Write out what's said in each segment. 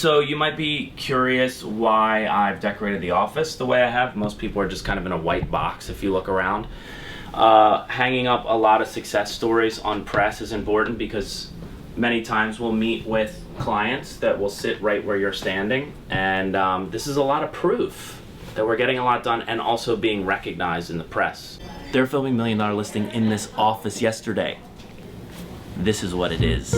So you might be curious why I've decorated the office the way I have. Most people are just kind of in a white box if you look around. Hanging up a lot of success stories on press is important because many times we'll meet with clients that will sit right where you're standing, and this is a lot of proof that we're getting a lot done and also being recognized in the press. They're filming $1 Million Listing in this office yesterday. This is what it is.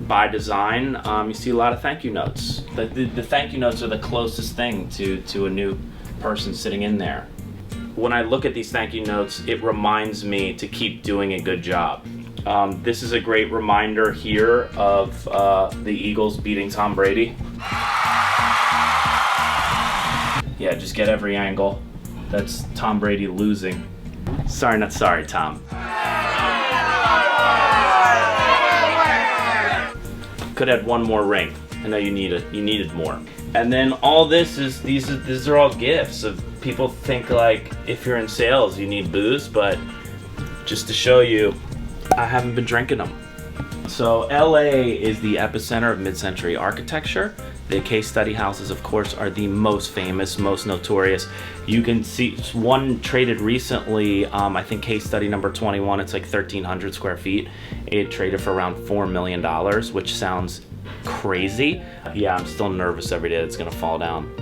By design, you see a lot of thank you notes. The thank you notes are the closest thing to a new person sitting in there. When I look at these thank you notes, it reminds me to keep doing a good job. This is a great reminder here of the Eagles beating Tom Brady. Yeah, just get every angle. That's Tom Brady losing. Sorry, not sorry, Tom. Could have one more ring. I know you needed more. And then all this is these are all gifts of people think like if you're in sales you need booze, but just to show you, I haven't been drinking them. So LA is the epicenter of mid-century architecture. The case study houses, of course, are the most famous, most notorious. You can see one traded recently, I think case study number 21, it's like 1,300 square feet. It traded for around $4 million, which sounds crazy. Yeah, I'm still nervous every day it's gonna fall down.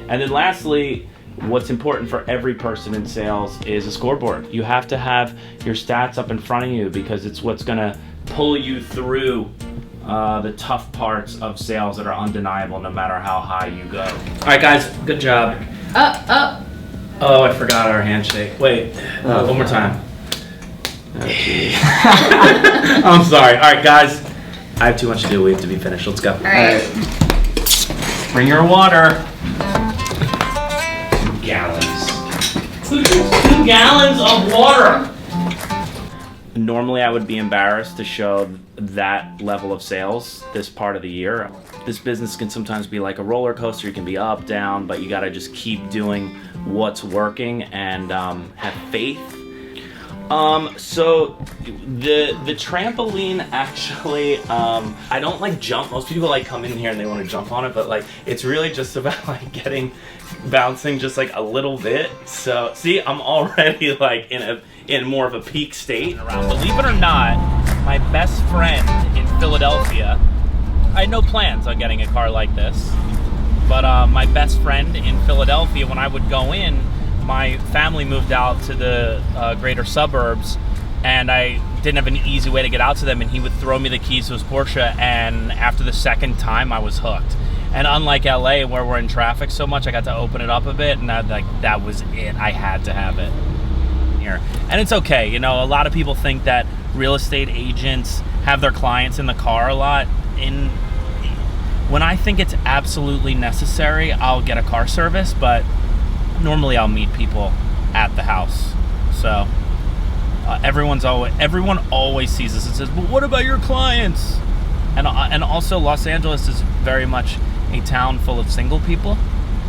And then lastly, what's important for every person in sales is a scoreboard. You have to have your stats up in front of you because it's what's gonna pull you through the tough parts of sales that are undeniable no matter how high you go. All right, guys, good job. Oh, I forgot our handshake. Wait, one more time. Okay. I'm sorry. All right, guys, I have too much to do. We have to be finished. Let's go. All right. Bring your water. 2 gallons. 2 gallons of water. Normally I would be embarrassed to show that level of sales this part of the year. This business can sometimes be like a roller coaster. You can be up, down, but you gotta just keep doing what's working and have faith. So the trampoline actually, I don't like jump. Most people like come in here and they want to jump on it, but like it's really just about like bouncing just like a little bit. So see, I'm already like in more of a peak state. Believe it or not, my best friend in Philadelphia, I had no plans on getting a car like this, but my best friend in Philadelphia, when I would go in, my family moved out to the greater suburbs, and I didn't have an easy way to get out to them, and he would throw me the keys to his Porsche, and after the second time, I was hooked. And unlike LA, where we're in traffic so much, I got to open it up a bit, and that was it. I had to have it here. And it's okay, you know, a lot of people think that real estate agents have their clients in the car a lot. When I think it's absolutely necessary, I'll get a car service, but normally I'll meet people at the house. So everyone always sees this and says, "But what about your clients?" And also Los Angeles is very much a town full of single people,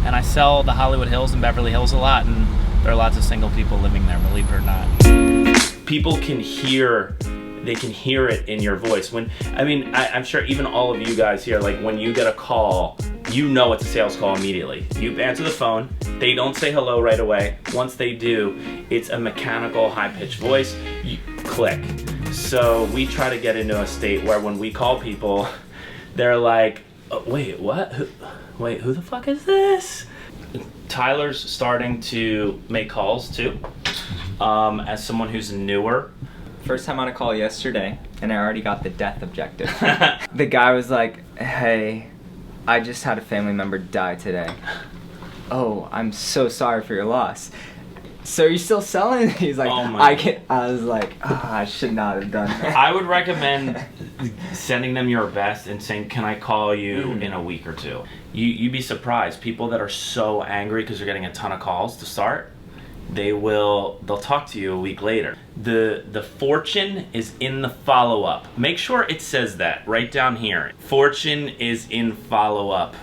and I sell the Hollywood Hills and Beverly Hills a lot, and there are lots of single people living there, believe it or not. People can hear it in your voice. I'm sure even all of you guys here, like when you get a call, you know it's a sales call immediately. You answer the phone, they don't say hello right away. Once they do, it's a mechanical, high-pitched voice. You click. So we try to get into a state where when we call people, they're like, oh, wait, what? Who the fuck is this? Tyler's starting to make calls too, as someone who's newer. First time on a call yesterday, and I already got the death objective. The guy was like, "Hey, I just had a family member die today. Oh, I'm so sorry for your loss. So you're still selling?" He's like, I was like, I should not have done that. I would recommend sending them your best and saying, "Can I call you in a week or two?" You'd be surprised. People that are so angry because they're getting a ton of calls to start, they'll talk to you a week later. The fortune is in the follow-up. Make sure it says that right down here. Fortune is in follow-up.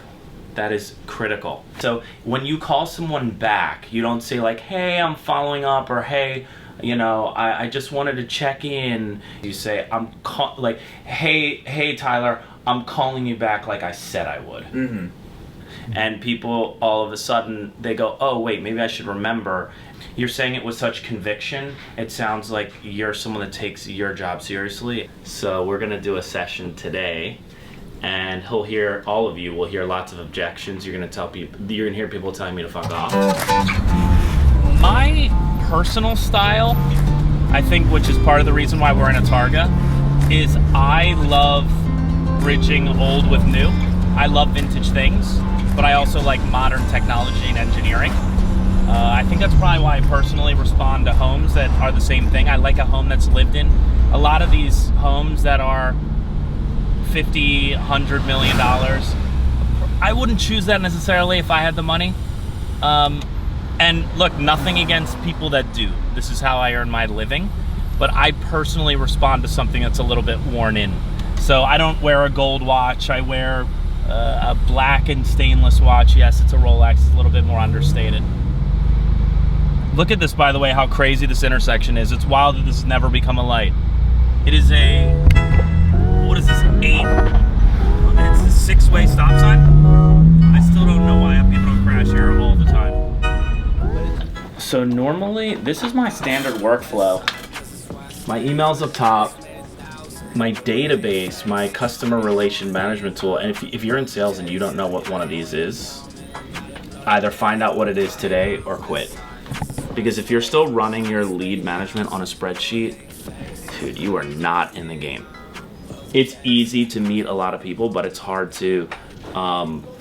That is critical. So when you call someone back, you don't say like, hey, I'm following up, or hey, you know, I just wanted to check in. You say, hey Tyler, I'm calling you back like I said I would. Mm-hmm. And people all of a sudden, they go, oh wait, maybe I should remember. You're saying it with such conviction, it sounds like you're someone that takes your job seriously. So we're gonna do a session today, and all of you will hear lots of objections. You're gonna hear people telling me to fuck off. My personal style, I think, which is part of the reason why we're in a Targa, is I love bridging old with new. I love vintage things, but I also like modern technology and engineering. I think that's probably why I personally respond to homes that are the same thing. I like a home that's lived in. A lot of these homes that are $50, $100 million, I wouldn't choose that necessarily if I had the money. And look, nothing against people that do. This is how I earn my living. But I personally respond to something that's a little bit worn in. So I don't wear a gold watch. I wear a black and stainless watch. Yes, it's a Rolex. It's a little bit more understated. Look at this, by the way, how crazy this intersection is. It's wild that this has never become a light. It is what is this, it's a six-way stop sign? I still don't know why people don't crash here all the time. So normally, this is my standard workflow. My email's up top, my database, my customer relation management tool, and if you're in sales and you don't know what one of these is, either find out what it is today or quit. Because if you're still running your lead management on a spreadsheet, dude, you are not in the game. It's easy to meet a lot of people, but it's hard to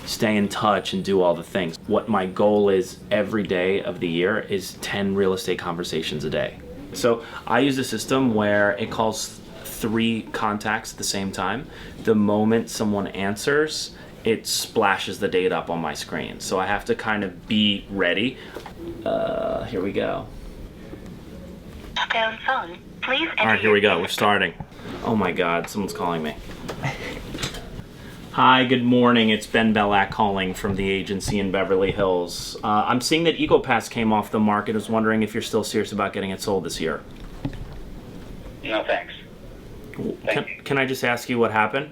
stay in touch and do all the things. What my goal is every day of the year is 10 real estate conversations a day. So I use a system where it calls 3 contacts at the same time. The moment someone answers, it splashes the data up on my screen. So I have to kind of be ready. Here we go. Down phone. Please enter. All right, here we go. We're starting. Oh my God, someone's calling me. Hi, good morning. It's Ben Belack calling from the agency in Beverly Hills. I'm seeing that EcoPass came off the market. I was wondering if you're still serious about getting it sold this year. No, thanks. Can I just ask you what happened?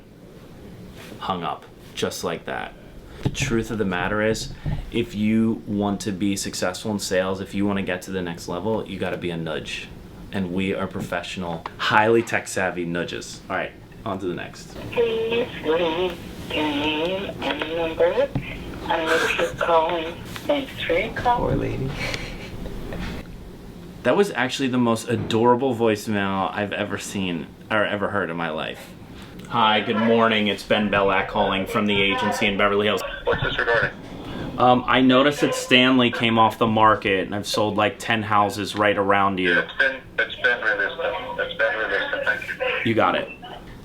Hung up, just like that. The truth of the matter is, if you want to be successful in sales, if you want to get to the next level, you got to be a nudge. And we are professional, highly tech-savvy nudges. All right, on to the next. Please leave your name and number. And if you're calling, thanks for your call. Poor lady. That was actually the most adorable voicemail I've ever seen or ever heard in my life. Hi, good morning. It's Ben Belack calling from the agency in Beverly Hills. What's this regarding? I noticed that Stanley came off the market, and I've sold like 10 houses right around you. It's been realistic. Thank you. You got it.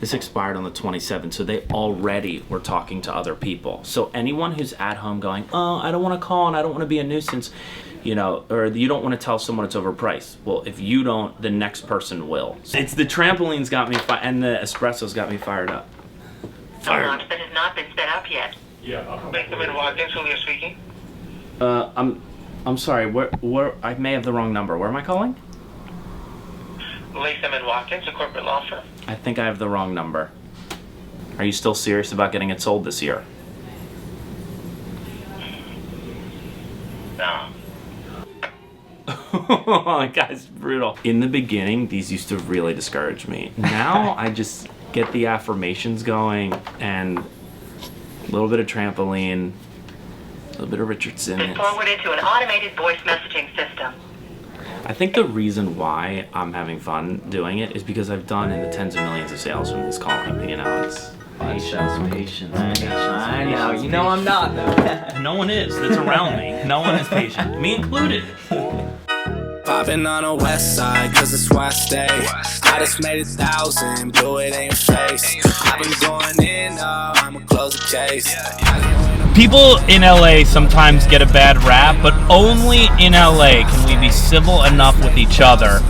This expired on the 27th, so they already were talking to other people. So anyone who's at home going, oh, I don't want to call and I don't want to be a nuisance, you know, or you don't want to tell someone it's overpriced. Well, if you don't, the next person will. It's the trampolines got me and the espressos got me fired up. Fired. That has not been sped up yet. Yeah. Benjamin Watkins, Julia speaking. I'm sorry. Where I may have the wrong number. Where am I calling? Latham and Watkins, a corporate law firm. I think I have the wrong number. Are you still serious about getting it sold this year? No. Guys, brutal. In the beginning, these used to really discourage me. Now I just get the affirmations going and a little bit of trampoline, a little bit of Richardson. Been forwarded to an automated voice messaging system. I think the reason why I'm having fun doing it is because I've done in the tens of millions of sales from this calling. You know, it's patience. I know. You know I'm not, though. No one is that's around me. No one is patient, me included. Popping on the west side, cause it's where I stay. I just made 1,000, blew it in your face. I've been going in, I'ma close the case. I can't wait People in LA sometimes get a bad rap, but only in LA can we be civil enough with each other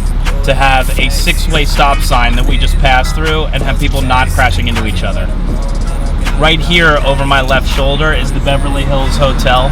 to have a 6-way stop sign that we just pass through and have people not crashing into each other. Right here over my left shoulder is the Beverly Hills Hotel.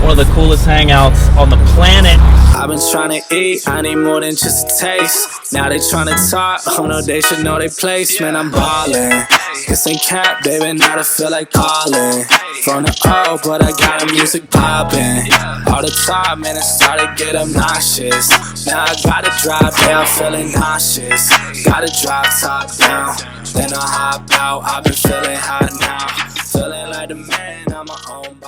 One of the coolest hangouts on the planet. I've been trying to eat, I need more than just a taste. Now they trying to talk, oh no, they should know their place. Man, I'm ballin', this ain't cap, baby, now I feel like calling. From the O, but I got the music poppin'. All the time, man, it started get obnoxious. Now I gotta drive down, feeling nauseous. Gotta drive top down, then I hop out. I've been feeling hot now, feeling like the man, I'm my own